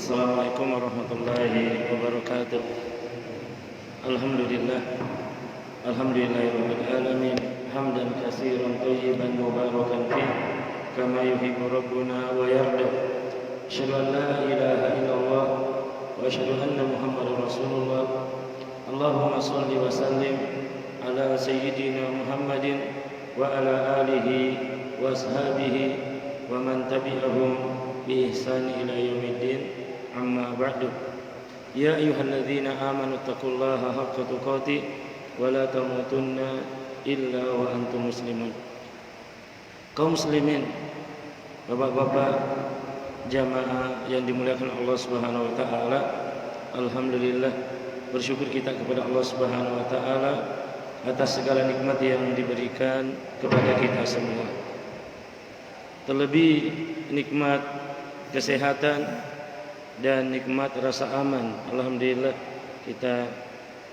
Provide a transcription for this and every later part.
Assalamualaikum warahmatullahi wabarakatuh. Alhamdulillah. Alhamdulillahirabbil alamin. Hamdan katsiran thayyiban mubarakan fih kama yuhibbu rabbuna wa yarda. Asyhadu an la ilaha illallah wa asyhadu anna Muhammadar Rasulullah. Allahumma shalli wa sallim ala sayyidina Muhammadin wa ala alihi wa ashabihi wa man tabi'ahum bi ihsan ila yaumiddin. Amma ba'du. Ya ayyuhalladzina amanu taqullaha haqqa tuqatih wa la tamutunna illa wa antum muslimun. Kaum muslimin, bapak-bapak, jamaah yang dimuliakan Allah Subhanahu wa taala, alhamdulillah bersyukur kita kepada Allah Subhanahu wa taala atas segala nikmat yang diberikan kepada kita semua. Terlebih nikmat kesehatan dan nikmat rasa aman. Alhamdulillah kita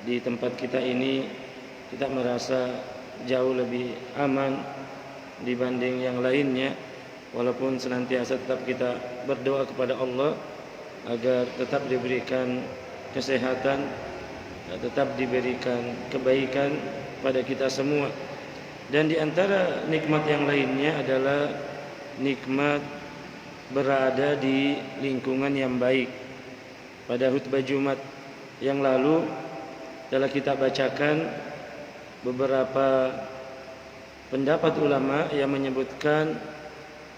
di tempat kita ini kita merasa jauh lebih aman dibanding yang lainnya, walaupun senantiasa tetap kita berdoa kepada Allah agar tetap diberikan kesehatan, tetap diberikan kebaikan pada kita semua. Dan di antara nikmat yang lainnya adalah nikmat berada di lingkungan yang baik. Pada khutbah Jumat yang lalu telah kita bacakan beberapa pendapat ulama yang menyebutkan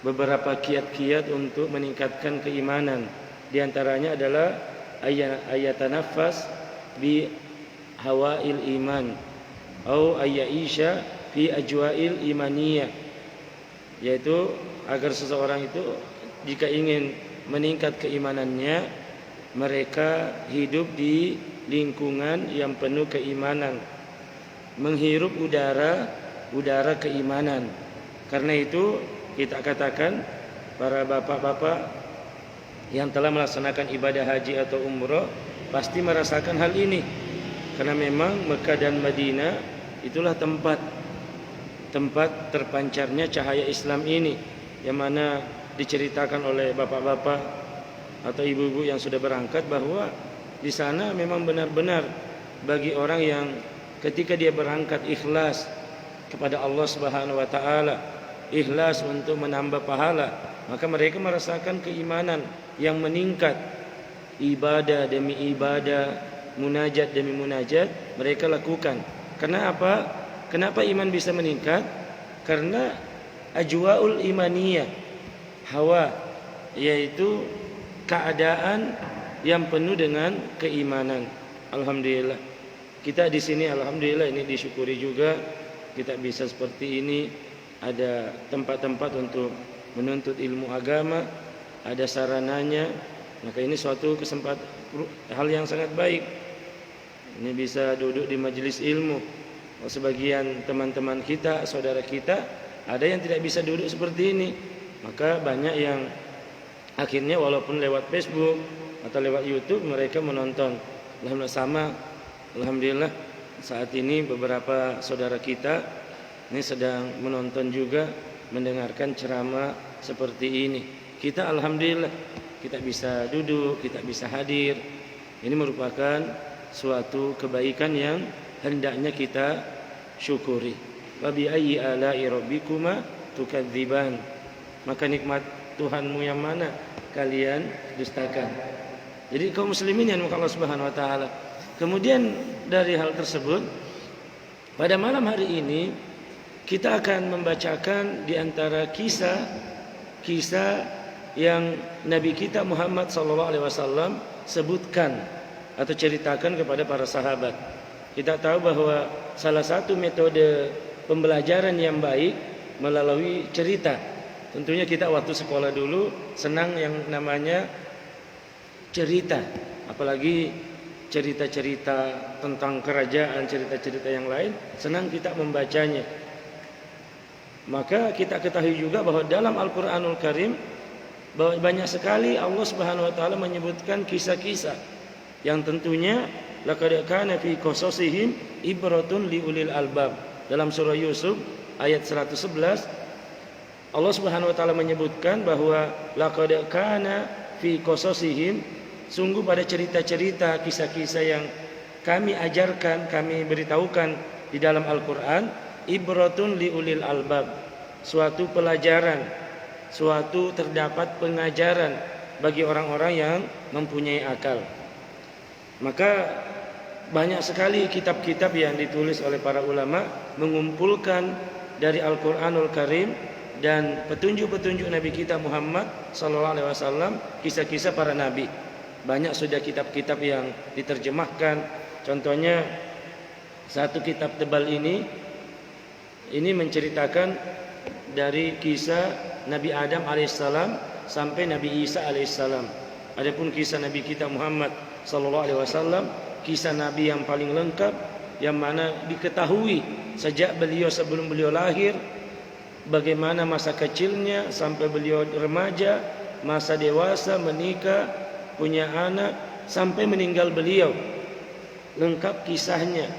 beberapa kiat-kiat untuk meningkatkan keimanan. Di antaranya adalah ayatanafas bi hawail iman atau ayaisha fi ajwail imaniyah, yaitu agar seseorang itu jika ingin meningkat keimanannya, mereka hidup di lingkungan yang penuh keimanan, menghirup udara keimanan. Karena itu kita katakan para bapak-bapak yang telah melaksanakan ibadah haji atau umrah pasti merasakan hal ini. Karena memang Mekah dan Madinah itulah tempat terpancarnya cahaya Islam ini, yang mana diceritakan oleh bapak-bapak atau ibu-ibu yang sudah berangkat bahwa di sana memang benar-benar bagi orang yang ketika dia berangkat ikhlas kepada Allah Subhanahu wa taala, ikhlas untuk menambah pahala, maka mereka merasakan keimanan yang meningkat. Ibadah demi ibadah, munajat demi munajat mereka lakukan. Karena apa? Kenapa iman bisa meningkat? Karena ajwaul imaniyah, hawa, yaitu keadaan yang penuh dengan keimanan. Alhamdulillah kita di sini, alhamdulillah ini disyukuri juga kita bisa seperti ini. Ada tempat-tempat untuk menuntut ilmu agama, ada sarananya, maka ini suatu hal yang sangat baik. Ini bisa duduk di majelis ilmu. Sebagian teman-teman kita, saudara kita, ada yang tidak bisa duduk seperti ini, maka banyak yang akhirnya walaupun lewat Facebook atau lewat YouTube mereka menonton. Alhamdulillah saat ini beberapa saudara kita ini sedang menonton juga, mendengarkan ceramah seperti ini. Kita alhamdulillah kita bisa duduk, kita bisa hadir. Ini merupakan suatu kebaikan yang hendaknya kita syukuri. Wa bi ayyi ala'i rabbikuma tukadziban. Maka nikmat Tuhanmu yang mana kalian dustakan. Jadi kaum muslimin yang Allah Subhanahu wa taala. Kemudian dari hal tersebut, pada malam hari ini kita akan membacakan di antara kisah yang Nabi kita Muhammad SAW sebutkan atau ceritakan kepada para sahabat. Kita tahu bahwa salah satu metode pembelajaran yang baik melalui cerita. Tentunya kita waktu sekolah dulu senang yang namanya cerita, apalagi cerita-cerita tentang kerajaan, cerita-cerita yang lain, senang kita membacanya. Maka kita ketahui juga bahwa dalam Al-Qur'anul Karim bahwa banyak sekali Allah Subhanahu wa taala menyebutkan kisah-kisah yang tentunya laqad kana fi qasasihim ibratun liulil albab. Dalam surah Yusuf ayat 111 Allah Subhanahu wa taala menyebutkan bahwa laqad kana fi qasasihim sungguh pada cerita-cerita, kisah-kisah yang kami ajarkan, kami beritahukan di dalam Al-Quran, ibratun liulil albab, suatu pelajaran, suatu terdapat pengajaran bagi orang-orang yang mempunyai akal. Maka banyak sekali kitab-kitab yang ditulis oleh para ulama mengumpulkan dari Al-Quranul Karim dan petunjuk-petunjuk Nabi kita Muhammad SAW, kisah-kisah para nabi. Banyak sudah kitab-kitab yang diterjemahkan. Contohnya satu kitab tebal ini menceritakan dari kisah Nabi Adam alaihissalam sampai Nabi Isa alaihissalam. Adapun kisah Nabi kita Muhammad SAW, kisah Nabi yang paling lengkap, yang mana diketahui sejak beliau sebelum beliau lahir, bagaimana masa kecilnya sampai beliau remaja, masa dewasa, menikah, punya anak, sampai meninggal beliau. Lengkap kisahnya,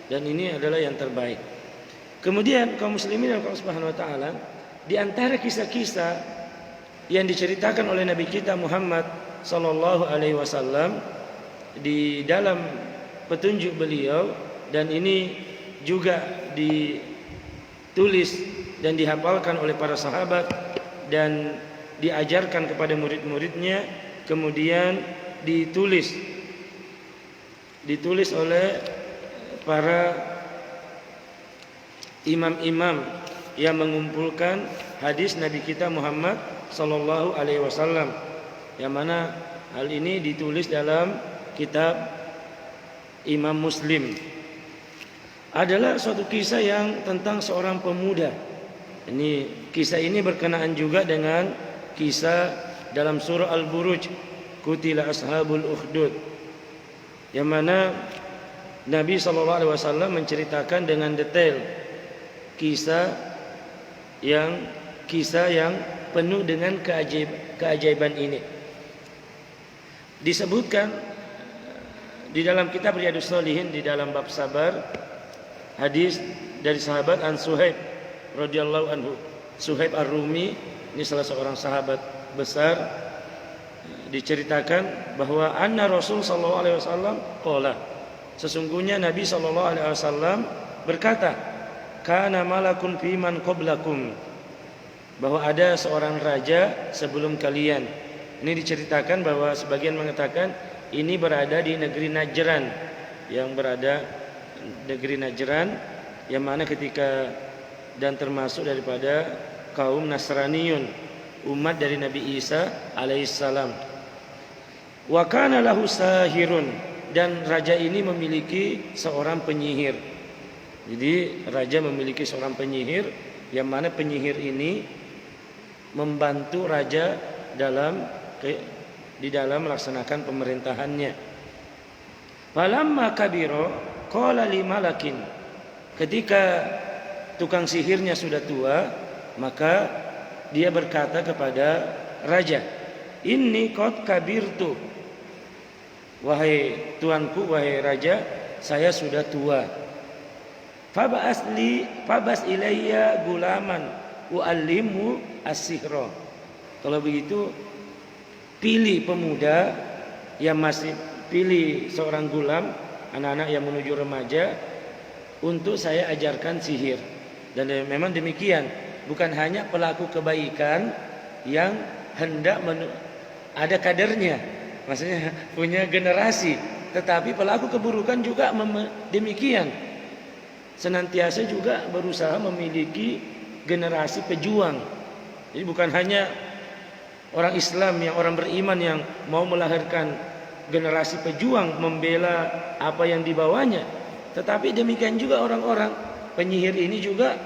dan ini adalah yang terbaik. Kemudian kaum muslimin dan kaum subhanahu wa ta'ala, di antara kisah-kisah yang diceritakan oleh Nabi kita Muhammad sallallahu alaihi wasallam di dalam petunjuk beliau, dan ini juga ditulis dan dihafalkan oleh para sahabat dan diajarkan kepada murid-muridnya, kemudian ditulis oleh para imam-imam yang mengumpulkan hadis Nabi kita Muhammad sallallahu alaihi wasallam, yang mana hal ini ditulis dalam kitab Imam Muslim. Adalah suatu kisah yang tentang seorang pemuda. Kisah ini berkenaan juga dengan kisah dalam surah Al-Buruj, Qutila ashabul ukhdud, yang mana Nabi SAW menceritakan dengan detail kisah yang penuh dengan keajaiban ini. Disebutkan di dalam kitab Riyadhus Shalihin di dalam bab sabar, hadis dari sahabat An Suhaib radhiyallahu anhu. Suhaib Ar-Rumi ini salah seorang sahabat besar. Diceritakan bahwa anna Rasul sallallahu alaihi wasallam qala, sesungguhnya Nabi sallallahu alaihi wasallam berkata, kana malakun fi man qablakum, bahwa ada seorang raja sebelum kalian. Ini diceritakan bahwa sebagian mengatakan ini berada di negeri Najran, yang mana ketika dan termasuk daripada kaum Nasraniyun, umat dari Nabi Isa alaihissalam. Wa kana lahu sahirun, dan raja ini memiliki seorang penyihir. Jadi raja memiliki seorang penyihir, yang mana penyihir ini membantu raja di dalam melaksanakan pemerintahannya. Falamma kabiro qala li malakin, ketika tukang sihirnya sudah tua, maka dia berkata kepada raja, inni qad kabirtu, wahai tuanku, wahai raja, saya sudah tua. Fabas ilayya gulaman u'allimu as-sihra. Kalau begitu, pilih pemuda yang masih, pilih seorang gulam, anak-anak yang menuju remaja, untuk saya ajarkan sihir. Dan memang demikian, bukan hanya pelaku kebaikan yang hendak ada kadernya, maksudnya punya generasi, tetapi pelaku keburukan juga demikian, senantiasa juga berusaha memiliki generasi pejuang. Jadi bukan hanya orang Islam yang orang beriman yang mau melahirkan generasi pejuang membela apa yang dibawanya, tetapi demikian juga orang-orang penyihir ini juga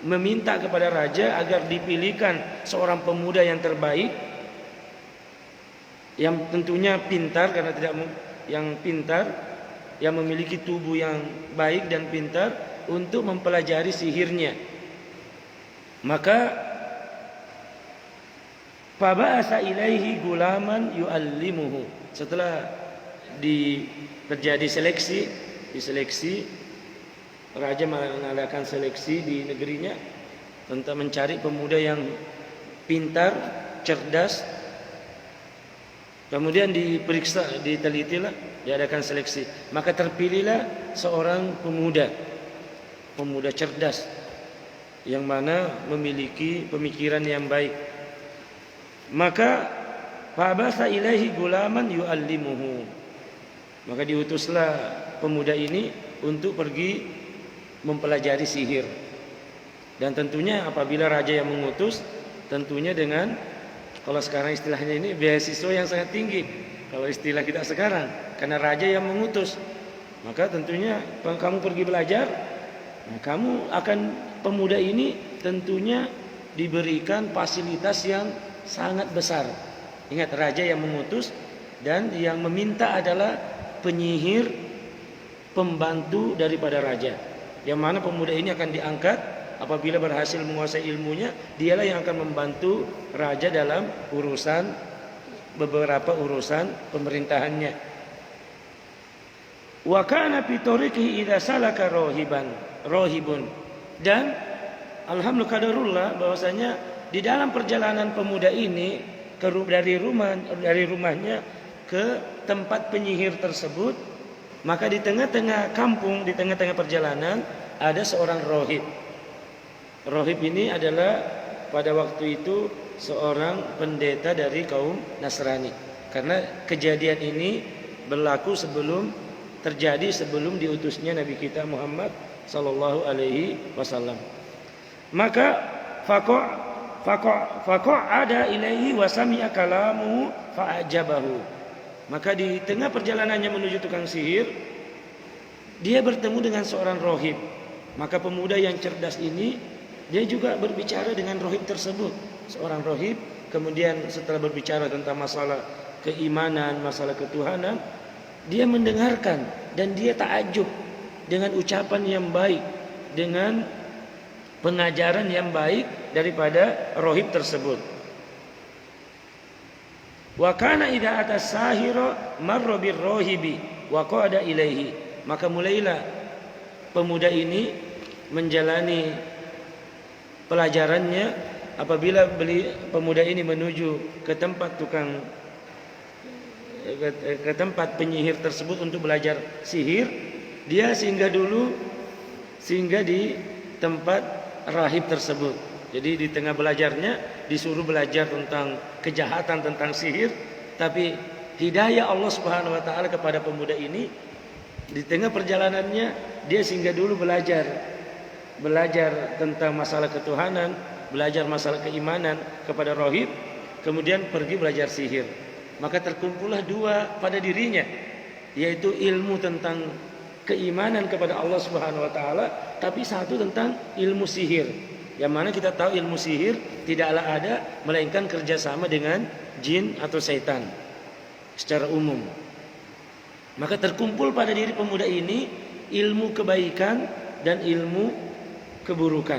meminta kepada raja agar dipilihkan seorang pemuda yang terbaik, yang tentunya pintar, karena yang memiliki tubuh yang baik dan pintar untuk mempelajari sihirnya. Maka faba'asa ilaihi gulaman yu'allimuhu, setelah terjadi diseleksi, raja mengadakan seleksi di negerinya tentang mencari pemuda yang pintar, cerdas, Kemudian diperiksa, ditelitilah, diadakan seleksi. Maka terpilihlah seorang pemuda cerdas yang mana memiliki pemikiran yang baik. Maka fa'abasa ilaihi gulaman yu'allimuhu. Maka diutuslah pemuda ini untuk pergi mempelajari sihir. Dan tentunya apabila raja yang mengutus, tentunya dengan, kalau sekarang istilahnya ini, beasiswa yang sangat tinggi. Kalau istilah kita sekarang, karena raja yang mengutus, maka tentunya kamu pergi belajar, nah, kamu akan, pemuda ini tentunya diberikan fasilitas yang sangat besar. Ingat, raja yang mengutus dan yang meminta adalah penyihir, pembantu daripada raja. Yang mana pemuda ini akan diangkat apabila berhasil menguasai ilmunya, dialah yang akan membantu raja dalam beberapa urusan pemerintahannya. Wa kana fi tariqihi idza salaka rohibun. Dan alhamdulillah bahwasanya di dalam perjalanan pemuda ini dari rumahnya ke tempat penyihir tersebut, maka di tengah-tengah kampung, di tengah-tengah perjalanan ada seorang rohib. Rohib ini adalah pada waktu itu seorang pendeta dari kaum Nasrani. Karena kejadian ini berlaku terjadi sebelum diutusnya Nabi kita Muhammad sallallahu alaihi wasallam. Maka ada ilaihi wa sami'a kalamu fa'ajabahu. Maka di tengah perjalanannya menuju tukang sihir, dia bertemu dengan seorang rohib. Maka pemuda yang cerdas ini, dia juga berbicara dengan rohib tersebut. Seorang rohib, kemudian setelah berbicara tentang masalah keimanan, masalah ketuhanan, dia mendengarkan dan dia takjub dengan ucapan yang baik, dengan pengajaran yang baik daripada rohib tersebut. Wa kana idza atas sahira marra bir rohibi wa qada ilaihi. Maka mulailah pemuda ini menjalani pelajarannya. Apabila pemuda ini menuju ke tempat ke tempat penyihir tersebut untuk belajar sihir, dia singgah di tempat rahib tersebut. Jadi di tengah belajarnya disuruh belajar tentang kejahatan, tentang sihir, tapi hidayah Allah Subhanahu wa taala kepada pemuda ini, di tengah perjalanannya dia singgah dulu belajar tentang masalah ketuhanan, belajar masalah keimanan kepada rohib, kemudian pergi belajar sihir. Maka terkumpullah dua pada dirinya, yaitu ilmu tentang keimanan kepada Allah Subhanahu wa taala, tapi satu tentang ilmu sihir. Yang mana kita tahu ilmu sihir tidaklah ada melainkan kerjasama dengan jin atau setan secara umum. Maka terkumpul pada diri pemuda ini ilmu kebaikan dan ilmu keburukan.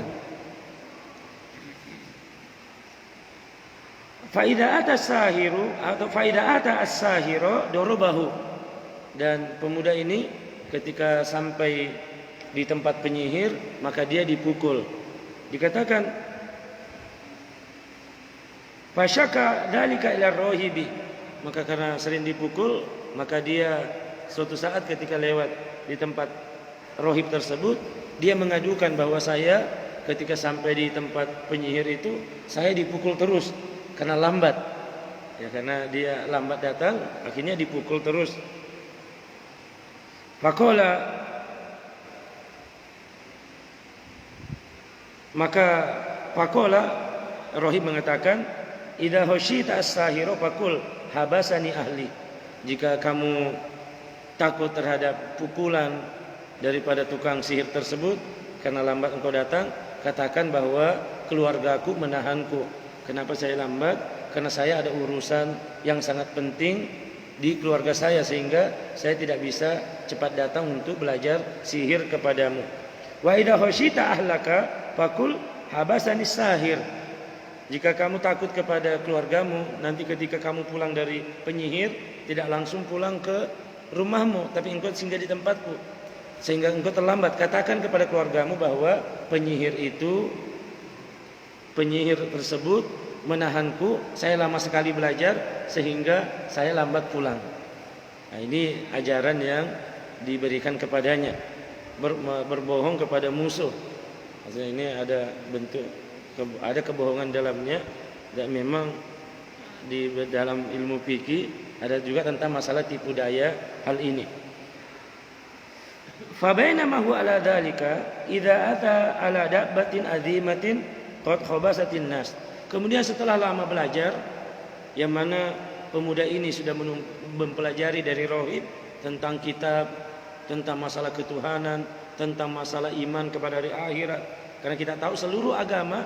Faida atas sahiru atau faida atas as-sahiro dorobahu. Dan pemuda ini ketika sampai di tempat penyihir, maka dia dipukul. Dikatakan fasyaka dzalika ila rohibi. Maka karena sering dipukul, maka dia suatu saat ketika lewat di tempat rohib tersebut, dia mengadukan bahwa saya ketika sampai di tempat penyihir itu, saya dipukul terus karena lambat. Ya, karena dia lambat datang, akhirnya dipukul terus. Faqala, maka faqala rohib mengatakan, idza khasyita as-sahira faqul habasani ahli. Jika kamu takut terhadap pukulan daripada tukang sihir tersebut karena lambat engkau datang, katakan bahwa keluargaku menahanku. Kenapa saya lambat? Karena saya ada urusan yang sangat penting di keluarga saya, sehingga saya tidak bisa cepat datang untuk belajar sihir kepadamu. Wa idza khasyita ahlaka faqul habasani sahir. Jika kamu takut kepada keluargamu, nanti ketika kamu pulang dari penyihir, tidak langsung pulang ke rumahmu, tapi engkau singgah di tempatku, sehingga engkau terlambat. Katakan kepada keluargamu bahwa penyihir tersebut menahanku, saya lama sekali belajar sehingga saya lambat pulang. Nah, ini ajaran yang diberikan kepadanya, berbohong kepada musuh. Maksudnya ini ada bentuk ada kebohongan dalamnya, dan memang di dalam ilmu fikih ada juga tentang masalah tipu daya hal ini. Fa bainama huwa ala dzalika idza ata ala dabbatin azimatin qad khabasatin nas. Kemudian setelah lama belajar, yang mana pemuda ini sudah mempelajari dari rohib tentang kitab, tentang masalah ketuhanan, tentang masalah iman kepada hari akhirat. Karena kita tahu seluruh agama,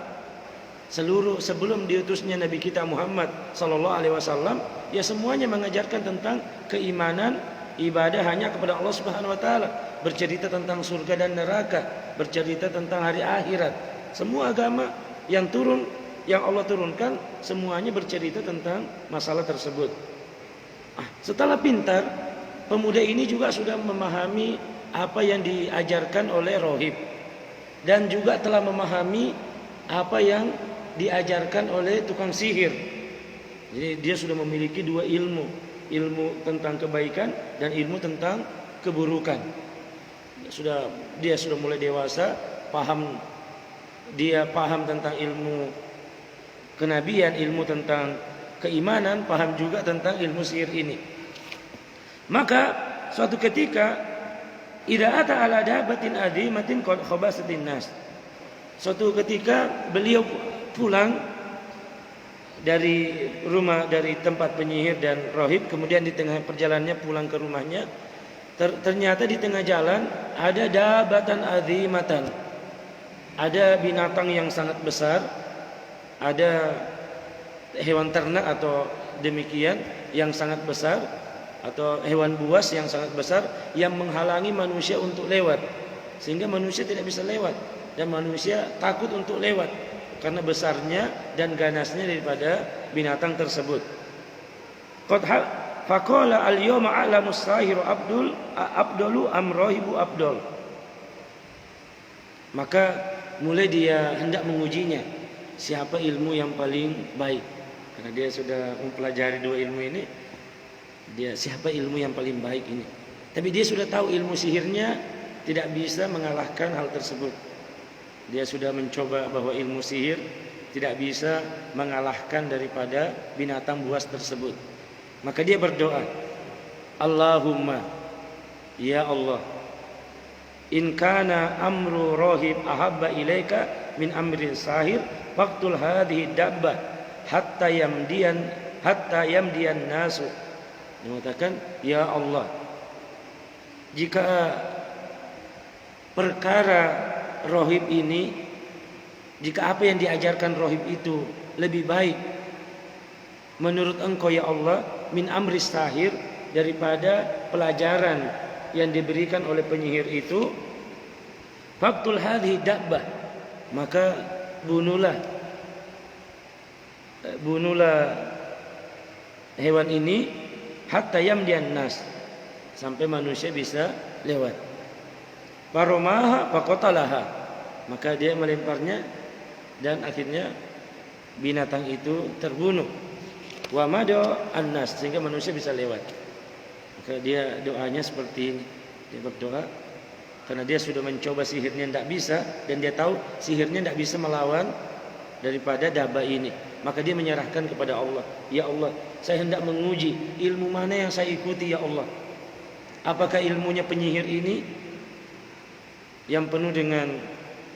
seluruh sebelum diutusnya Nabi kita Muhammad sallallahu alaihi wasallam, ya semuanya mengajarkan tentang keimanan, ibadah hanya kepada Allah Subhanahu wa taala, bercerita tentang surga dan neraka, bercerita tentang hari akhirat. Semua agama yang Allah turunkan semuanya bercerita tentang masalah tersebut. Setelah pintar, pemuda ini juga sudah memahami apa yang diajarkan oleh rohib, dan juga telah memahami apa yang diajarkan oleh tukang sihir. Jadi dia sudah memiliki dua ilmu, ilmu tentang kebaikan dan ilmu tentang keburukan. Dia sudah mulai dewasa, dia paham tentang ilmu kenabian, ilmu tentang keimanan, paham juga tentang ilmu sihir ini. Maka suatu ketika idza ata ala dabatin azimatin qad khabasatin nas. Suatu ketika beliau pulang dari tempat penyihir dan rohib, kemudian di tengah perjalanannya pulang ke rumahnya, ternyata di tengah jalan ada dabatan azimatan. Ada binatang yang sangat besar, ada hewan ternak atau demikian yang sangat besar, atau hewan buas yang sangat besar yang menghalangi manusia untuk lewat, sehingga manusia tidak bisa lewat dan manusia takut untuk lewat karena besarnya dan ganasnya daripada binatang tersebut. Qad faqala al-yawma a'lamu sahiru abdulu amrohibu abdul. Maka mulai dia hendak mengujinya, siapa ilmu yang paling baik. Karena dia sudah mempelajari dua ilmu ini, dia siapa ilmu yang paling baik ini. Tapi dia sudah tahu ilmu sihirnya tidak bisa mengalahkan hal tersebut. Dia sudah mencoba bahwa ilmu sihir tidak bisa mengalahkan daripada binatang buas tersebut. Maka dia berdoa, Allahumma, ya Allah, in kana amru rohib ahabba ilaika min amrin sahir faqtul hadhihi dabbah hatta yamdian nasu. Dia mengatakan, ya Allah, jika perkara rohib ini, jika apa yang diajarkan rohib itu lebih baik menurut engkau ya Allah, min amris sahir, daripada pelajaran yang diberikan oleh penyihir itu, faqtul hadhihi dabbah, maka bunuhlah hewan ini hatta yamdian nas, sampai manusia bisa lewat. Faromaha faqatalaha, maka dia melemparnya dan akhirnya binatang itu terbunuh. Wa mado annas, sehingga manusia bisa lewat. Maka dia doanya seperti ini. Dia berdoa karena dia sudah mencoba sihirnya tidak bisa, dan dia tahu sihirnya tidak bisa melawan daripada dabah ini. Maka dia menyerahkan kepada Allah, ya Allah, saya hendak menguji ilmu mana yang saya ikuti ya Allah. Apakah ilmunya penyihir ini yang penuh dengan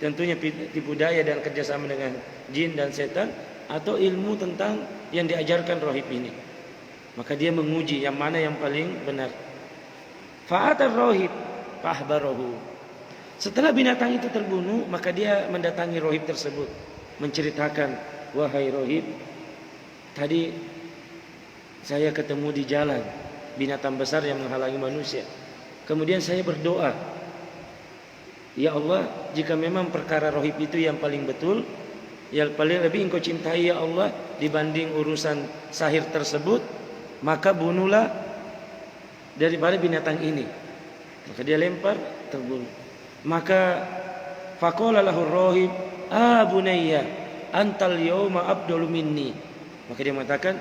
tentunya tipu daya dan kerjasama dengan jin dan setan, atau ilmu tentang yang diajarkan rohib ini. Maka dia menguji yang mana yang paling benar. Fa'atar rohib fa'ahbarahu. Setelah binatang itu terbunuh, maka dia mendatangi rohib tersebut, menceritakan, wahai rohib, tadi saya ketemu di jalan binatang besar yang menghalangi manusia. Kemudian saya berdoa, ya Allah, jika memang perkara rohib itu yang paling betul, yang paling lebih engkau cintai ya Allah dibanding urusan sahir tersebut, maka bunuhlah daripada binatang ini. Maka dia lempar, terbunuh. Maka faqala lahu rohib, bunayya antal yawma afdalu minni. Maka dia mengatakan,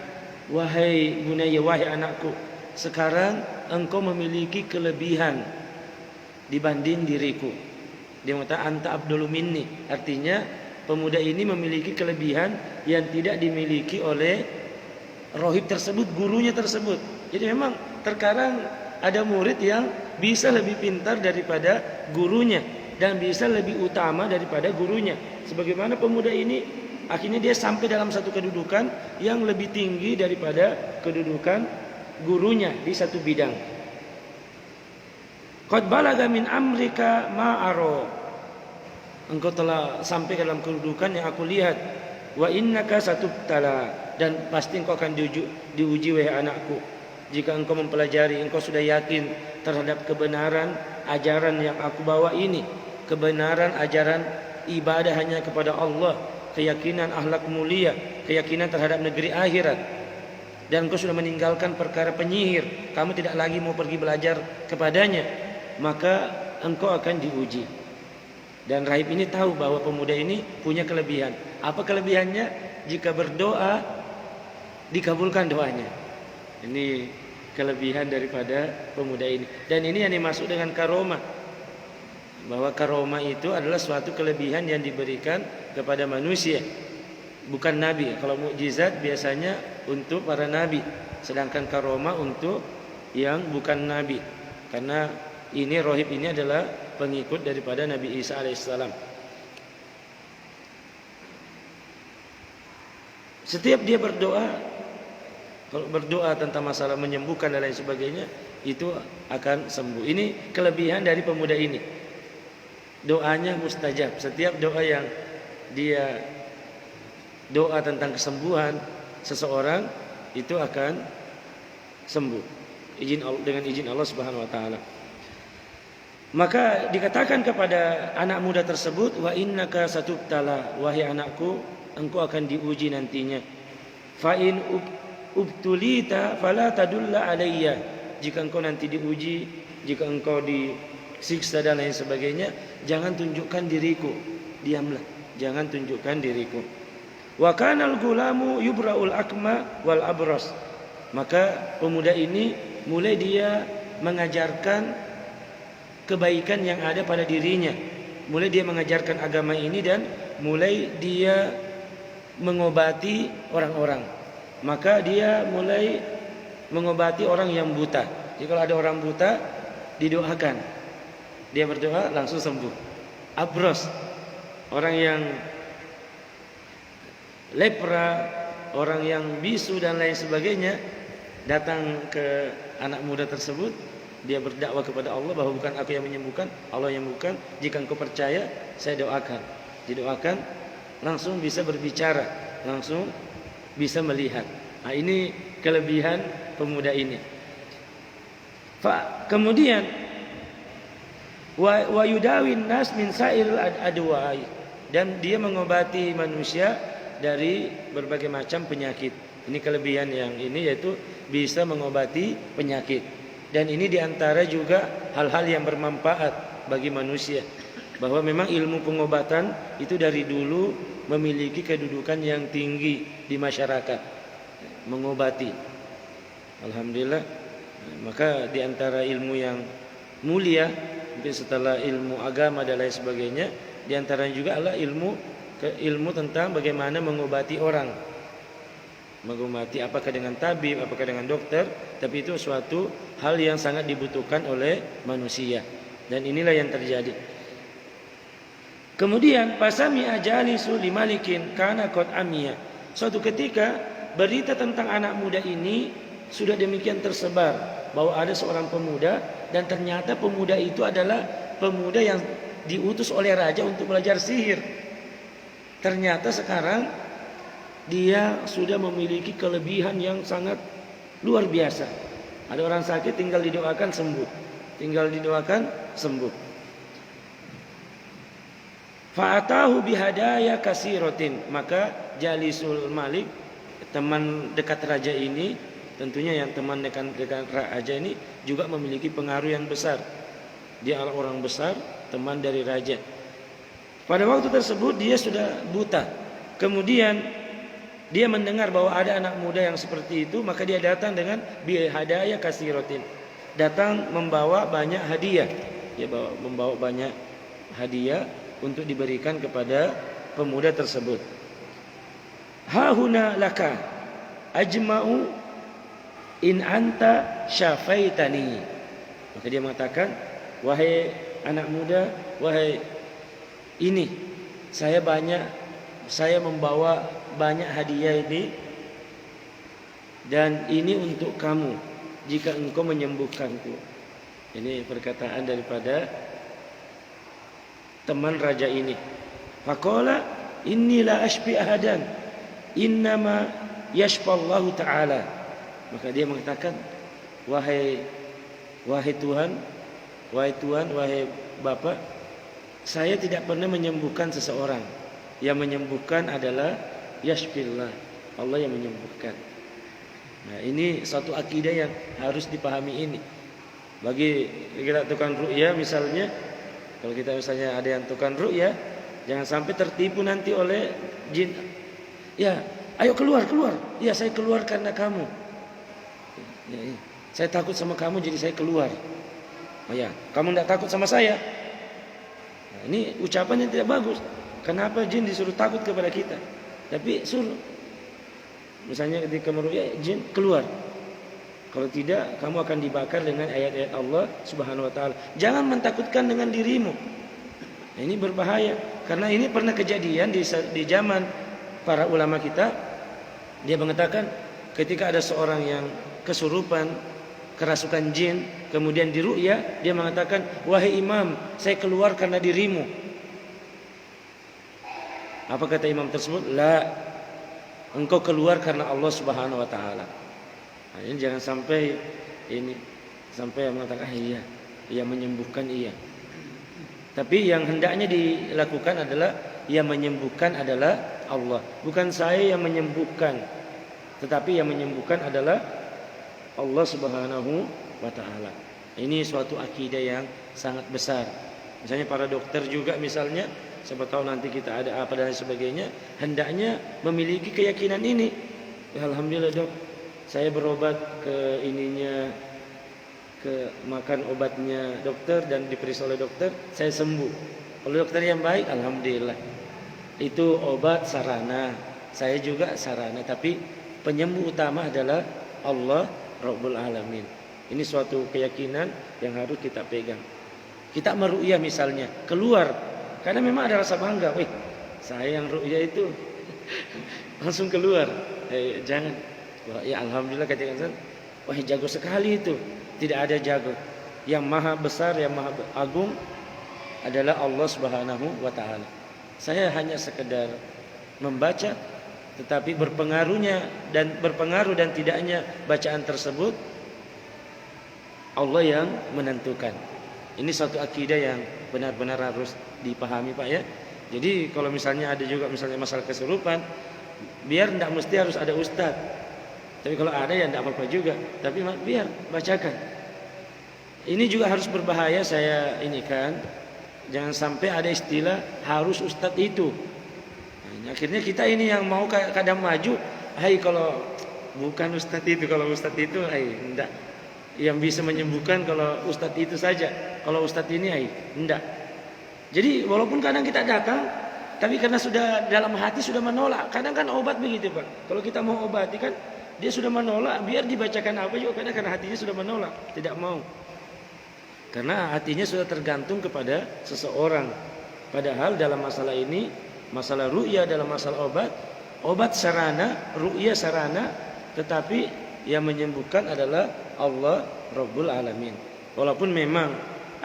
wahai bunayya, wahai anakku, sekarang engkau memiliki kelebihan dibanding diriku. Dia mengatakan anta afdalu minni, artinya pemuda ini memiliki kelebihan yang tidak dimiliki oleh rohib tersebut, gurunya tersebut. Jadi memang terkadang ada murid yang bisa lebih pintar daripada gurunya dan bisa lebih utama daripada gurunya. Sebagaimana pemuda ini akhirnya dia sampai dalam satu kedudukan yang lebih tinggi daripada kedudukan gurunya di satu bidang. Qad balaga min amrika ma'aro, engkau telah sampai dalam kedudukan yang aku lihat. Wa innaka satubtala, dan pasti engkau akan diuji wahai anakku. Jika engkau mempelajari, engkau sudah yakin terhadap kebenaran ajaran yang aku bawa ini, kebenaran ajaran ibadah hanya kepada Allah, keyakinan akhlak mulia, keyakinan terhadap negeri akhirat, dan engkau sudah meninggalkan perkara penyihir, kamu tidak lagi mau pergi belajar kepadanya, maka engkau akan diuji. Dan rahib ini tahu bahwa pemuda ini punya kelebihan. Apa kelebihannya? Jika berdoa dikabulkan doanya. Ini kelebihan daripada pemuda ini. Dan ini yang dimaksud dengan karomah, bahwa karomah itu adalah suatu kelebihan yang diberikan kepada manusia, bukan nabi. Kalau mukjizat biasanya untuk para nabi, sedangkan karomah untuk yang bukan nabi. Karena ini rohib ini adalah pengikut daripada Nabi Isa alaihissalam. Setiap dia berdoa, kalau berdoa tentang masalah menyembuhkan dan lain sebagainya, itu akan sembuh. Ini kelebihan dari pemuda ini. Doanya mustajab. Setiap doa yang dia doa tentang kesembuhan seseorang, itu akan sembuh dengan izin Allah Subhanahu wa taala. Maka dikatakan kepada anak muda tersebut, wa innaka satubtala, wahai anakku, engkau akan diuji nantinya. Fa in ubtulita fala tadulla alayya, jika engkau nanti diuji, jika engkau disiksa dan lain sebagainya, jangan tunjukkan diriku, diamlah, jangan tunjukkan diriku. Wa kanal gulamu yubraul akma wal abras, maka pemuda ini mulai dia mengajarkan kebaikan yang ada pada dirinya, mulai dia mengajarkan agama ini dan mulai dia mengobati orang-orang. Maka dia mulai mengobati orang yang buta. Jadi kalau ada orang buta, didoakan, dia berdoa langsung sembuh. Abros, orang yang lepra, orang yang bisu dan lain sebagainya, datang ke anak muda tersebut, dia berdakwah kepada Allah bahwa bukan aku yang menyembuhkan, Allah yang menyembuhkan. Jika engkau percaya, saya doakan. Didoakan, langsung bisa berbicara, langsung bisa melihat. Nah, ini kelebihan pemuda ini. Kemudian wa yudawin nas min sa'iril adwai, dan dia mengobati manusia dari berbagai macam penyakit. Ini kelebihan yang ini, yaitu bisa mengobati penyakit. Dan ini diantara juga hal-hal yang bermanfaat bagi manusia, bahwa memang ilmu pengobatan itu dari dulu memiliki kedudukan yang tinggi di masyarakat, mengobati. Alhamdulillah. Maka diantara ilmu yang mulia, mungkin setelah ilmu agama dan lain sebagainya, diantaranya juga adalah ilmu tentang bagaimana mengobati orang. Mengobati apakah dengan tabib, apakah dengan dokter, tapi itu suatu hal yang sangat dibutuhkan oleh manusia. Dan inilah yang terjadi. Kemudian pasami ajalisu limalikin kana qad amiya. Suatu ketika berita tentang anak muda ini sudah demikian tersebar, bahwa ada seorang pemuda, dan ternyata pemuda itu adalah pemuda yang diutus oleh raja untuk belajar sihir. Ternyata sekarang dia sudah memiliki kelebihan yang sangat luar biasa. Ada orang sakit tinggal didoakan sembuh, tinggal didoakan sembuh. Fa'atahu bihadaya kasiratin, maka Jalisul Malik, teman dekat raja ini, tentunya yang teman dekat raja ini juga memiliki pengaruh yang besar. Dia adalah orang besar, teman dari raja. Pada waktu tersebut dia sudah buta, Kemudian dia mendengar bahwa ada anak muda yang seperti itu, maka dia datang dengan bihadaya kasiratin. Datang membawa banyak hadiah. Dia membawa banyak hadiah untuk diberikan kepada pemuda tersebut. Hahuna laka ajma'u in anta syafaitani. Maka dia mengatakan, wahai anak muda, wahai ini saya membawa banyak hadiah ini, dan ini untuk kamu jika engkau menyembuhkanku. Ini perkataan daripada teman raja ini. Faqala inni la ashfi ahadan innama yashfallahu ta'ala. Maka dia mengatakan, wahai Tuhan, wahai Bapak, saya tidak pernah menyembuhkan seseorang. Yang menyembuhkan adalah yashfillah, Allah yang menyembuhkan. Nah, ini satu akidah yang harus dipahami ini. Bagi kita tukang ruqyah misalnya, kalau kita misalnya ada yang tukang ruqyah, jangan sampai tertipu nanti oleh jin. Ya, ayo keluar. Ya, saya keluar karena kamu. Ya. Saya takut sama kamu, jadi saya keluar. Oh ya, kamu tidak takut sama saya. Nah, ini ucapan yang tidak bagus. Kenapa jin disuruh takut kepada kita? Tapi suruh. Misalnya ketika meruqyah, jin keluar. Kalau tidak, kamu akan dibakar dengan ayat-ayat Allah Subhanahu wa taala. Jangan mentakutkan dengan dirimu. Nah, ini berbahaya. Karena ini pernah kejadian di zaman para ulama kita. Dia mengatakan ketika ada seorang yang kesurupan, kerasukan jin, kemudian diruqyah, dia mengatakan, wahai imam, saya keluar karena dirimu. Apa kata imam tersebut? La, engkau keluar karena Allah Subhanahu wa taala. Nah, ini jangan sampai mengatakan iya menyembuhkan iya. Tapi yang hendaknya dilakukan adalah yang menyembuhkan adalah Allah, bukan saya yang menyembuhkan. Tetapi yang menyembuhkan adalah Allah Subhanahu wa taala. Ini suatu akidah yang sangat besar. Misalnya para dokter juga misalnya, siapa tahu nanti kita ada apa dan sebagainya, hendaknya memiliki keyakinan ini. Ya, alhamdulillah dok, saya berobat ke makan obatnya dokter dan diperiksa oleh dokter, saya sembuh. Oleh dokter yang baik, alhamdulillah. Itu obat sarana, saya juga sarana, tapi penyembuh utama adalah Allah Rabbul Alamin. Ini suatu keyakinan yang harus kita pegang. Kita meruqyah misalnya, keluar karena memang ada rasa bangga. Wih, saya yang ruqyah itu langsung keluar. Jangan. Wah, ya alhamdulillah ketika wah jago sekali itu. Tidak ada jago. Yang maha besar, yang maha agung adalah Allah Subhanahu wa taala. Saya hanya sekedar membaca, tetapi berpengaruh dan tidaknya bacaan tersebut Allah yang menentukan. Ini suatu akidah yang benar-benar harus dipahami Pak ya. Jadi kalau misalnya ada juga misalnya masalah kesurupan, biar tidak mesti harus ada ustadz. Tapi kalau ada ya tidak apa-apa juga. Tapi biar bacakan. Ini juga harus berbahaya saya ini kan. Jangan sampai ada istilah harus ustadz itu. Nah, akhirnya kita ini yang mau kadang maju. Hai kalau bukan ustadz itu, kalau ustadz itu, tidak. Yang bisa menyembuhkan kalau ustadz itu saja. Kalau ustadz ini, tidak. Jadi walaupun kadang kita datang, tapi karena sudah dalam hati sudah menolak. Kadang kan obat begitu Pak. Kalau kita mau obati kan, dia sudah menolak. Biar dibacakan apa juga, karena hatinya sudah menolak, tidak mau. Karena hatinya sudah tergantung kepada seseorang. Padahal dalam masalah ini, masalah ruqyah, dalam masalah obat sarana, ruqyah sarana, tetapi yang menyembuhkan adalah Allah Rabbul Alamin. Walaupun memang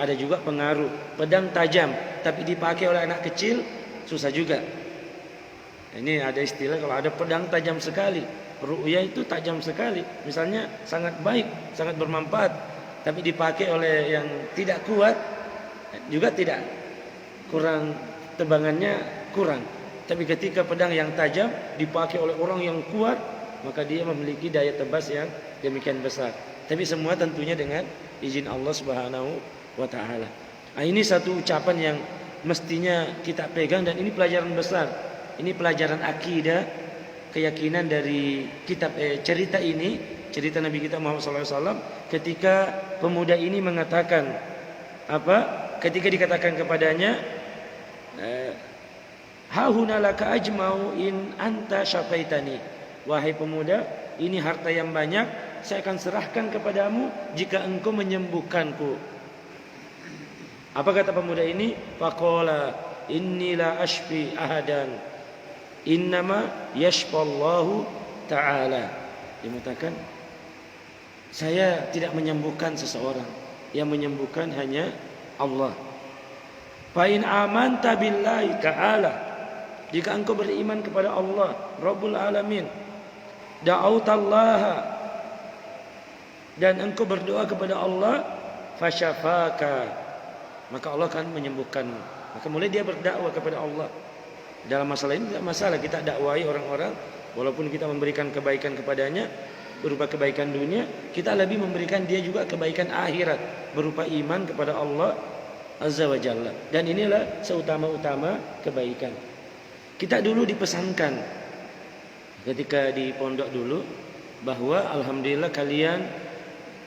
ada juga pengaruh pedang tajam, tapi dipakai oleh anak kecil susah juga. Ini ada istilah kalau ada pedang tajam sekali, ruqyah itu tajam sekali. Misalnya sangat baik, sangat bermanfaat, tapi dipakai oleh yang tidak kuat juga tidak, kurang, tebangannya kurang. Tapi ketika pedang yang tajam dipakai oleh orang yang kuat, maka dia memiliki daya tebas yang demikian besar. Tapi semua tentunya dengan izin Allah Subhanahu wa taala. Nah, ini satu ucapan yang mestinya kita pegang dan ini pelajaran besar. Ini pelajaran akidah, keyakinan dari kitab cerita ini, cerita Nabi kita Muhammad SAW. Ketika pemuda ini mengatakan apa? Ketika dikatakan kepadanya, hahuna laka ajmau in anta syafaitani. Wahai pemuda, ini harta yang banyak, saya akan serahkan kepadamu jika engkau menyembuhkanku. Apa kata pemuda ini? Faqala inni la ashfi ahadan, innama yashfallahu ta'ala. Dia mengatakan, saya tidak menyembuhkan seseorang, yang menyembuhkan hanya Allah. Fa in amanta billahi ta'ala, jika engkau beriman kepada Allah Rabbul Alamin, da'autallaha, dan engkau berdoa kepada Allah, fasyafaka, maka Allah akan menyembuhkanmu. Maka mulai dia berdakwah kepada Allah. Dalam masalah ini tidak masalah kita dakwai orang-orang, walaupun kita memberikan kebaikan kepadanya berupa kebaikan dunia, kita lebih memberikan dia juga kebaikan akhirat berupa iman kepada Allah Azza wa Jalla. Dan inilah seutama-utama kebaikan. Kita dulu dipesankan ketika di pondok dulu bahwa alhamdulillah kalian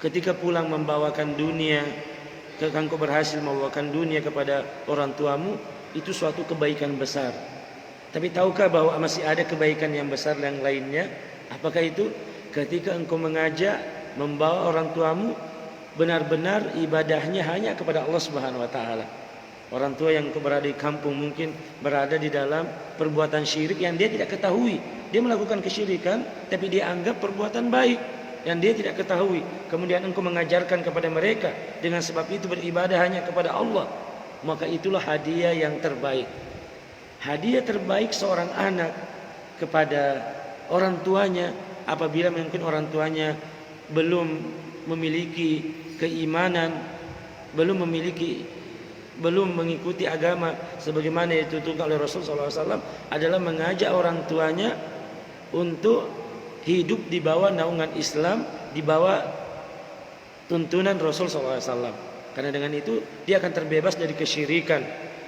ketika pulang membawakan dunia, engkau berhasil membawakan dunia kepada orang tuamu, itu suatu kebaikan besar. Tapi tahukah bahwa masih ada kebaikan yang besar yang lainnya? Apakah itu? Ketika engkau mengajak membawa orang tuamu benar-benar ibadahnya hanya kepada Allah Subhanahu wa taala. Orang tua yang berada di kampung mungkin berada di dalam perbuatan syirik yang dia tidak ketahui. Dia melakukan kesyirikan tapi dia anggap perbuatan baik yang dia tidak ketahui. Kemudian engkau mengajarkan kepada mereka dengan sebab itu beribadah hanya kepada Allah. Maka itulah hadiah yang terbaik. Hadiah terbaik seorang anak kepada orang tuanya apabila mungkin orang tuanya belum memiliki keimanan, belum mengikuti agama sebagaimana dituntut oleh Rasul SAW, adalah mengajak orang tuanya untuk hidup di bawah naungan Islam, di bawah tuntunan Rasul SAW. Karena dengan itu dia akan terbebas dari kesyirikan,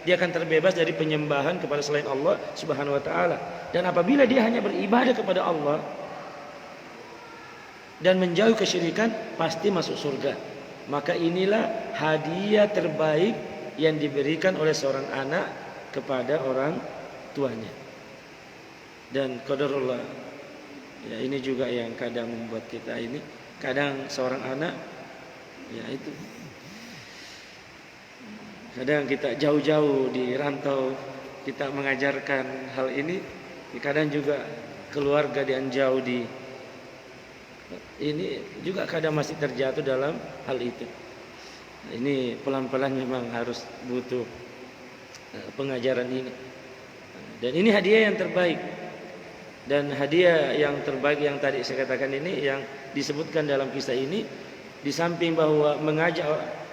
dia akan terbebas dari penyembahan kepada selain Allah Subhanahu wa taala. Dan apabila dia hanya beribadah kepada Allah dan menjauhi kesyirikan, pasti masuk surga. Maka inilah hadiah terbaik yang diberikan oleh seorang anak kepada orang tuanya. Dan qadarullah, ya ini juga yang kadang membuat kita ini, kadang seorang anak, ya itu, kadang kita jauh-jauh di rantau, kita mengajarkan hal ini, kadang juga keluarga yang jauh di ini juga kadang masih terjatuh dalam hal itu. Ini pelan-pelan memang harus butuh pengajaran ini. Dan ini hadiah yang terbaik. Dan hadiah yang terbaik yang tadi saya katakan ini, yang disebutkan dalam kisah ini, di samping bahwa mengajak,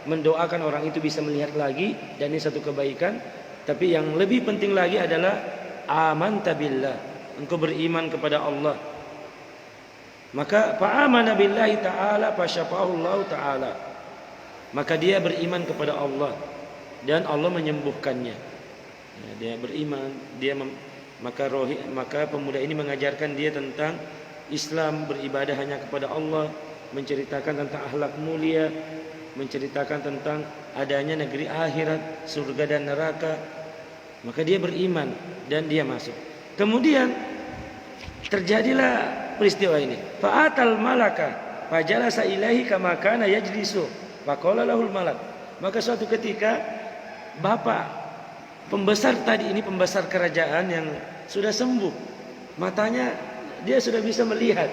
mendoakan orang itu bisa melihat lagi, dan ini satu kebaikan, tapi yang lebih penting lagi adalah amanta billah, engkau beriman kepada Allah. Maka fa'amana billahi ta'ala fasyafahu Allah ta'ala, maka dia beriman kepada Allah dan Allah menyembuhkannya. Ya, dia beriman, maka pemuda ini mengajarkan dia tentang Islam, beribadah hanya kepada Allah, menceritakan tentang akhlak mulia, menceritakan tentang adanya negeri akhirat, surga dan neraka. Maka dia beriman dan dia masuk. Kemudian terjadilah peristiwa ini. Fa'atal malaka fajalasa ilaihi kama kana yajlisu faqala lahul malak. Maka suatu ketika bapak pembesar tadi ini, pembesar kerajaan yang sudah sembuh, matanya dia sudah bisa melihat.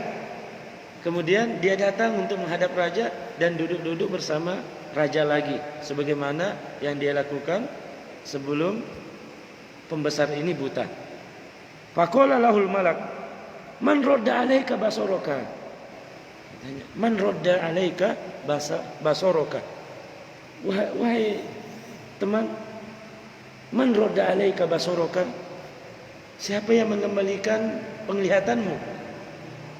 Kemudian dia datang untuk menghadap raja dan duduk-duduk bersama raja lagi, sebagaimana yang dia lakukan sebelum pembesar ini buta. Faqala lahul malak, man rodda alaika basoroka. Man rodda alaika basoroka. Wahai teman, man rodda alaika basoroka, siapa yang mengembalikan penglihatanmu?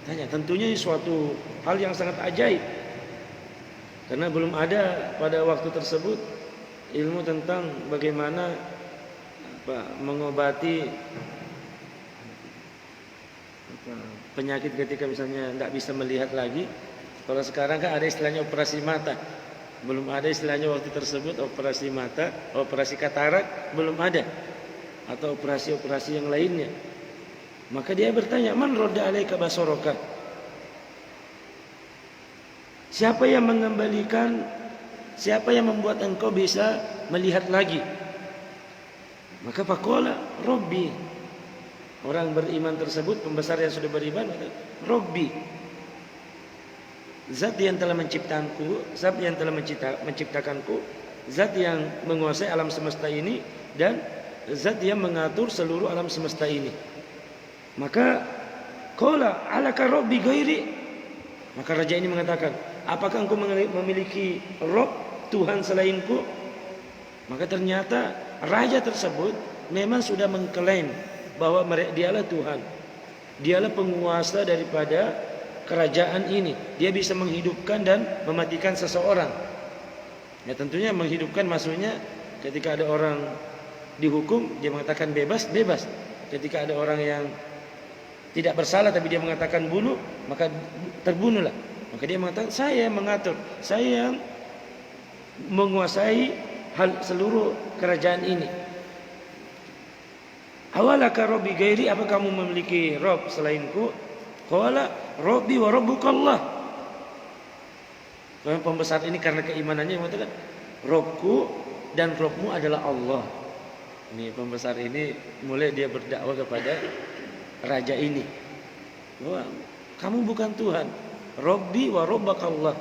Tanya. Tentunya suatu hal yang sangat ajaib, karena belum ada pada waktu tersebut ilmu tentang bagaimana mengobati penyakit ketika misalnya tidak bisa melihat lagi. Kalau sekarang kan ada istilahnya operasi mata. Belum ada istilahnya waktu tersebut operasi mata, operasi katarak belum ada. Atau operasi-operasi yang lainnya. Maka dia bertanya, "Man radda alaika basaraka?" Siapa yang mengembalikan, siapa yang membuat engkau bisa melihat lagi? Maka faqala Rabbi. Orang beriman tersebut, pembesar yang sudah beriman, Rabbi, zat yang telah menciptakanku, zat yang telah menciptakanku, zat yang menguasai alam semesta ini, dan zat yang mengatur seluruh alam semesta ini. Maka qala alaka rabbi ghairi. Maka raja ini mengatakan, apakah engkau memiliki Rob, Tuhan selainku? Maka ternyata raja tersebut memang sudah mengklaim bahwa dialah Tuhan. Dialah penguasa daripada kerajaan ini. Dia bisa menghidupkan dan mematikan seseorang. Ya tentunya menghidupkan maksudnya ketika ada orang dihukum, dia mengatakan bebas, bebas. Ketika ada orang yang tidak bersalah tapi dia mengatakan bunuh, maka terbunuhlah. Maka dia mengatakan, saya yang mengatur, saya yang menguasai hal seluruh kerajaan ini. Awalaka rabbi gairi, apa kamu memiliki Rob selainku? Qala rabbi wa rabbukallah. Kalau pembesar ini karena keimanannya mengatakan, Robku dan Robmu adalah Allah. Ini pembesar ini mulai dia berdakwah kepada raja ini, bahwa kamu bukan Tuhan. Rabbi wa rabbakallah.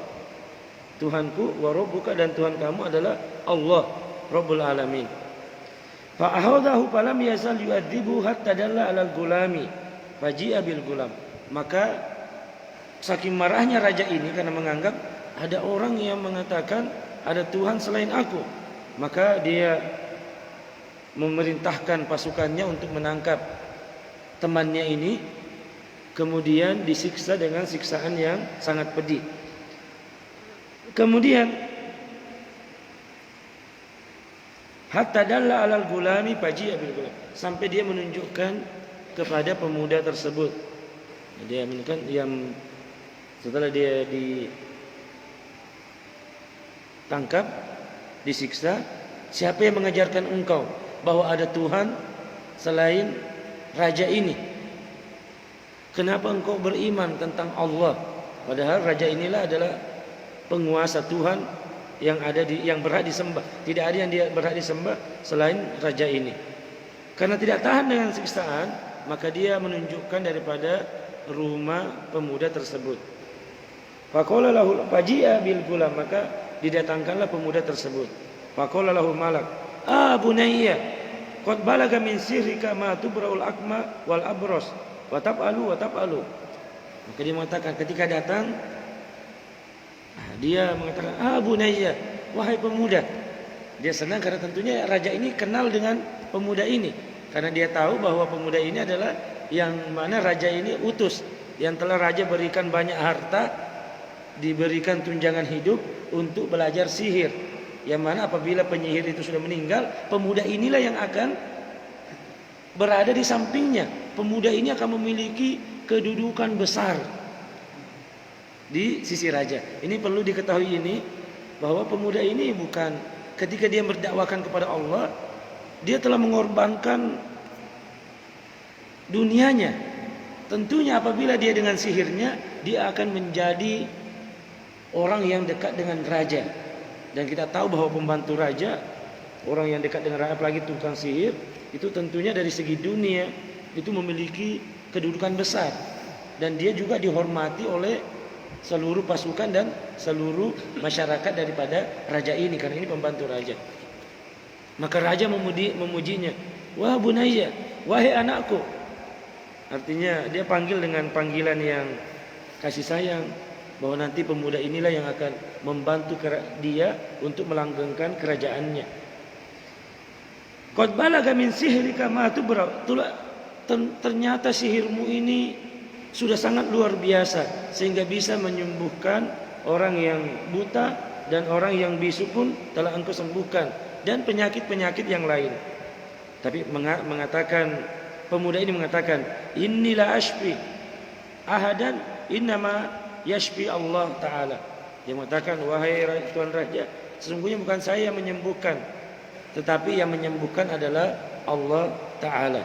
Tuhanku wa rabbuka, dan Tuhan kamu adalah Allah Rabbul Alamin. Fa ahadahu falam yazal yu'adzibu hatta dalla 'alal gulami faji'a bil gulam. Maka saking marahnya raja ini karena menganggap ada orang yang mengatakan ada Tuhan selain aku, maka dia memerintahkan pasukannya untuk menangkap temannya ini, kemudian disiksa dengan siksaan yang sangat pedih. Kemudian hatta dalla 'alal gulami faji'a bil gulam, sampai dia menunjukkan kepada pemuda tersebut. Dia menunjukkan yang setelah dia ditangkap, disiksa, siapa yang mengajarkan engkau bahwa ada Tuhan selain raja ini? Kenapa engkau beriman tentang Allah? Padahal raja inilah adalah penguasa Tuhan yang ada yang berhak disembah. Tidak ada yang dia berhak disembah selain raja ini. Karena tidak tahan dengan siksaan, maka dia menunjukkan daripada rumah pemuda tersebut. Faqala lahu faji'a bil gulam, maka didatangkanlah pemuda tersebut. Faqala lahu malak, bunayya, qad balaga min sirrika ma tubraul akma wal abros wa tab'alu wa tab'alu. Maka dia mengatakan ketika datang, dia mengatakan, bunayya, wahai pemuda. Dia senang karena tentunya raja ini kenal dengan pemuda ini, karena dia tahu bahwa pemuda ini adalah yang mana raja ini utus, yang telah raja berikan banyak harta, diberikan tunjangan hidup untuk belajar sihir. Yang mana apabila penyihir itu sudah meninggal, pemuda inilah yang akan berada di sampingnya. Pemuda ini akan memiliki kedudukan besar di sisi raja. Ini perlu diketahui ini, bahwa pemuda ini bukan ketika dia mendakwakan kepada Allah, dia telah mengorbankan dunianya. Tentunya apabila dia dengan sihirnya, dia akan menjadi orang yang dekat dengan raja. Dan kita tahu bahwa pembantu raja, orang yang dekat dengan raja, apalagi tukang sihir, itu tentunya dari segi dunia itu memiliki kedudukan besar, dan dia juga dihormati oleh seluruh pasukan dan seluruh masyarakat daripada raja ini, karena ini pembantu raja. Maka raja memujinya, wah bunayya, wahai anakku. Artinya dia panggil dengan panggilan yang kasih sayang, bahwa nanti pemuda inilah yang akan membantu dia untuk melanggengkan kerajaannya. Qad balaga min sihrika ma tubra. Ternyata sihirmu ini sudah sangat luar biasa, sehingga bisa menyembuhkan orang yang buta, dan orang yang bisu pun telah engkau sembuhkan, dan penyakit-penyakit yang lain. Tapi mengatakan, pemuda ini mengatakan, inilah ashfi, ahadan innama yashfi Allah Ta'ala. Dia mengatakan, wahai Tuan Raja, sesungguhnya bukan saya yang menyembuhkan, tetapi yang menyembuhkan adalah Allah Ta'ala.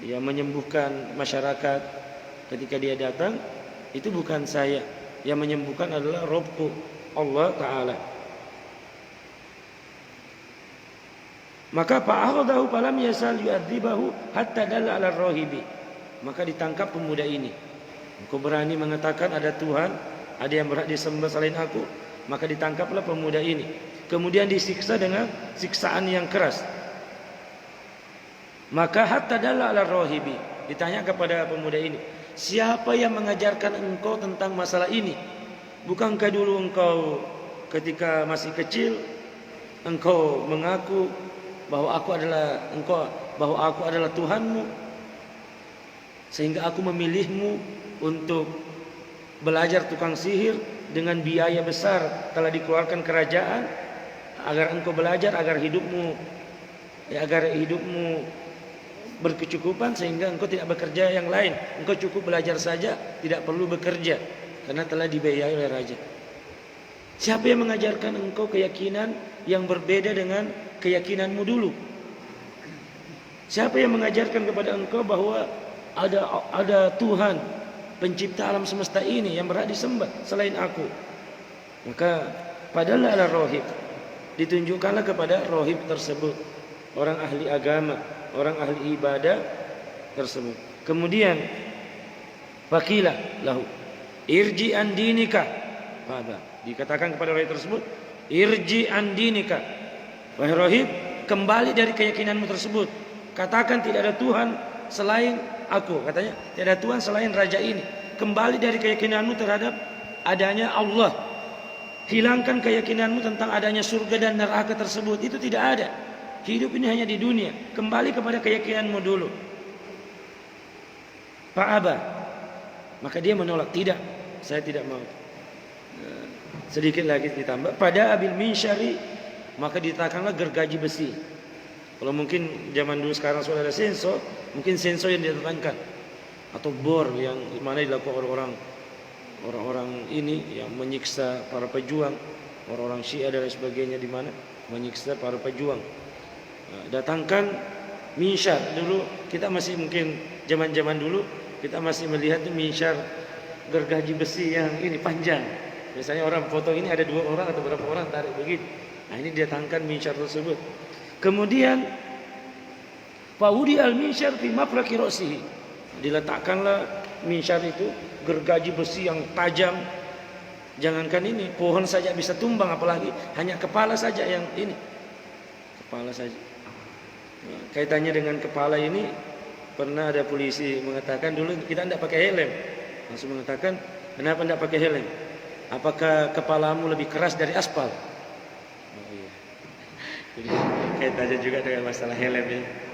Yang menyembuhkan masyarakat ketika dia datang, itu bukan saya. Yang menyembuhkan adalah Rabbku, Allah Ta'ala. Maka fa'akhadahu falam yasal yu'adzibahu hatta dalla 'ala rahibi. Maka ditangkap pemuda ini. Engkau berani mengatakan ada Tuhan, ada yang berhak disembah selain aku, maka ditangkaplah pemuda ini. Kemudian disiksa dengan siksaan yang keras. Maka hatta dalla 'ala rahibi. Ditanya kepada pemuda ini, siapa yang mengajarkan engkau tentang masalah ini? Bukankah dulu engkau ketika masih kecil engkau mengaku bahwa aku adalah Tuhanmu, sehingga aku memilihmu untuk belajar tukang sihir dengan biaya besar telah dikeluarkan kerajaan agar engkau belajar agar hidupmu berkecukupan, sehingga engkau tidak bekerja yang lain, engkau cukup belajar saja, tidak perlu bekerja karena telah dibiayai oleh raja. Siapa yang mengajarkan engkau keyakinan yang berbeda dengan keyakinanmu dulu? Siapa yang mengajarkan kepada engkau bahwa ada Tuhan pencipta alam semesta ini yang berhak disembah selain aku? Maka padahal ala rohib, ditunjukkanlah kepada rohib tersebut, orang ahli agama, orang ahli ibadah tersebut. Kemudian fakilah lahu irji an dinika. Dikatakan kepada rohib tersebut, irji an dinika, wahai rohib, kembali dari keyakinanmu tersebut. Katakan tidak ada Tuhan selain aku. Katanya tidak ada Tuhan selain raja ini. Kembali dari keyakinanmu terhadap adanya Allah. Hilangkan keyakinanmu tentang adanya surga dan neraka tersebut. Itu tidak ada. Hidup ini hanya di dunia. Kembali kepada keyakinanmu dulu. Fa'aba. Maka dia menolak. Tidak, saya tidak mau. Sedikit lagi ditambah, pada abil minsyari, maka diletakkanlah gergaji besi. Kalau mungkin zaman dulu sekarang sudah ada sensor, mungkin sensor yang diletakkan, atau bor yang mana dilakukan orang-orang ini yang menyiksa para pejuang, orang-orang Syiah dan lain sebagainya, di mana menyiksa para pejuang. Datangkan minsyar. Dulu kita masih mungkin zaman-zaman dulu kita masih melihat minsyar gergaji besi yang ini panjang. Misalnya orang foto ini ada 2 orang atau berapa orang tarik begitu. Nah, ini didatangkan minsyar tersebut. Kemudian faudi al minsyar fi mafraqi ra'sihi. Diletakkanlah minsyar itu, gergaji besi yang tajam. Jangankan ini, pohon saja bisa tumbang, apalagi hanya kepala saja yang ini. Kepala saja. Nah, kaitannya dengan kepala ini, pernah ada polisi mengatakan dulu kita tidak pakai helm. Langsung mengatakan, kenapa tidak pakai helm? Apakah kepalamu lebih keras dari aspal? Oh iya. Jadi kaitannya juga dengan masalah helm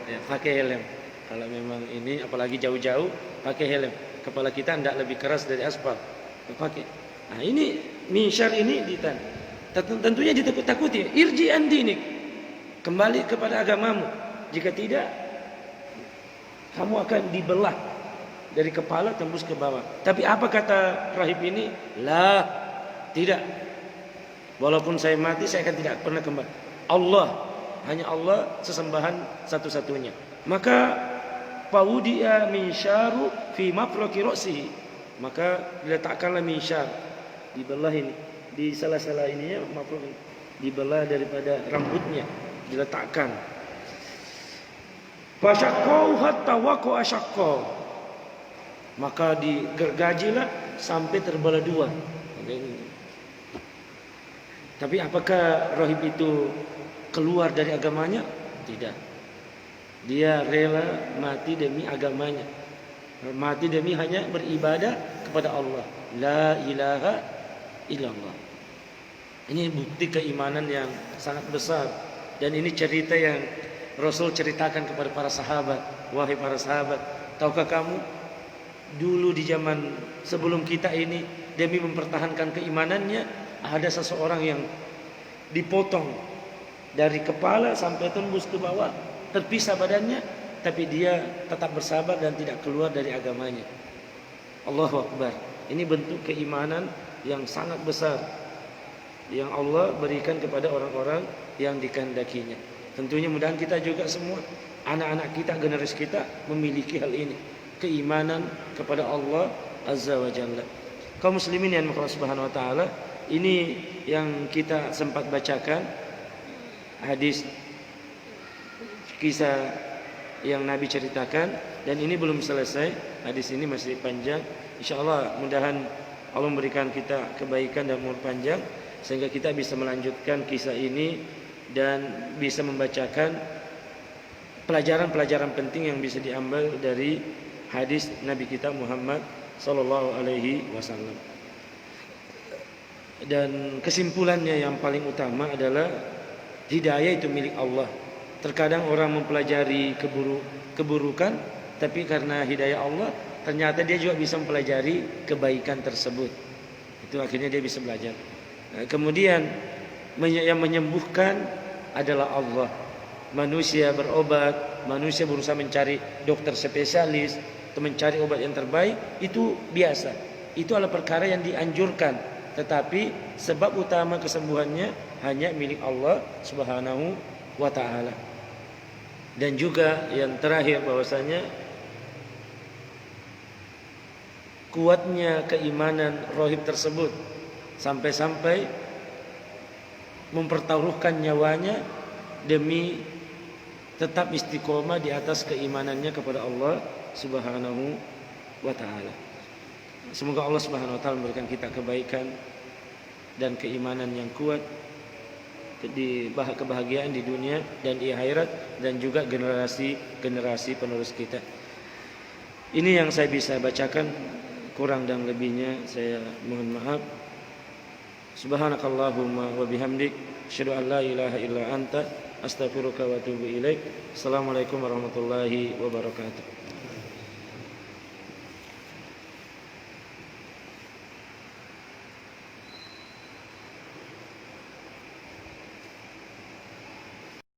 ya. Pakai helm. Kalau memang ini, apalagi jauh-jauh, pakai helm. Kepala kita tidak lebih keras dari aspal. Pakai. Nah ini minsyar ini tentunya ditakut-takuti. Irji an dinik. Kembali kepada agamamu. Jika tidak, kamu akan dibelah dari kepala tembus ke bawah. Tapi apa kata rahib ini? Lah. Tidak. Walaupun saya mati, saya akan tidak pernah kembali. Allah, hanya Allah sesembahan satu-satunya. Maka fawudi'a minsyaru fi mafraqi ra'sihi. Maka diletakkanlah minsyar, dibelah ini, di salah-salah ininya, mafraq, dibelah daripada rambutnya, diletakkan. Fasyaqqau hatta waqa'a syaqqa. Maka digergajilah sampai terbelah 2. Tapi apakah rahib itu keluar dari agamanya? Tidak. Dia rela mati demi agamanya. Mati demi hanya beribadah kepada Allah. La ilaha illallah. Ini bukti keimanan yang sangat besar. Dan ini cerita yang Rasul ceritakan kepada para sahabat. Wahai para sahabat, tahukah kamu dulu di zaman sebelum kita ini, demi mempertahankan keimanannya, ada seseorang yang dipotong dari kepala sampai tembus ke bawah, terpisah badannya, tapi dia tetap bersabar dan tidak keluar dari agamanya. Allahu Akbar. Ini bentuk keimanan yang sangat besar yang Allah berikan kepada orang-orang yang dikehendakinya. Tentunya mudah-mudahan kita juga semua, anak-anak kita, generasi kita memiliki hal ini, keimanan kepada Allah Azza wa Jalla. Kaum muslimin yang Allah Subhanahu wa taala, ini yang kita sempat bacakan hadis kisah yang Nabi ceritakan, dan ini belum selesai. Hadis ini masih panjang. Insyaallah mudahan Allah memberikan kita kebaikan dan umur panjang sehingga kita bisa melanjutkan kisah ini dan bisa membacakan pelajaran-pelajaran penting yang bisa diambil dari hadis Nabi kita Muhammad sallallahu alaihi wasallam. Dan kesimpulannya yang paling utama adalah hidayah itu milik Allah. Terkadang orang mempelajari keburukan, tapi karena hidayah Allah ternyata dia juga bisa mempelajari kebaikan tersebut. Itu akhirnya dia bisa belajar. Kemudian yang menyembuhkan adalah Allah. Manusia berobat, manusia berusaha mencari dokter spesialis atau mencari obat yang terbaik, itu biasa. Itu adalah perkara yang dianjurkan, tetapi sebab utama kesembuhannya hanya milik Allah Subhanahu wa taala. Dan juga yang terakhir bahwasanya kuatnya keimanan rohib tersebut sampai-sampai mempertaruhkan nyawanya demi tetap istiqomah di atas keimanannya kepada Allah Subhanahu wa taala. Semoga Allah Subhanahu wa taala memberikan kita kebaikan dan keimanan yang kuat, di kebahagiaan di dunia dan di akhirat, dan juga generasi penerus kita. Ini yang saya bisa bacakan, kurang dan lebihnya saya mohon maaf. Subhanakallahumma wa bihamdik, asyhadu an la ilaha illa anta, astaghfiruka wa atubu ilaik. Assalamualaikum warahmatullahi wabarakatuh.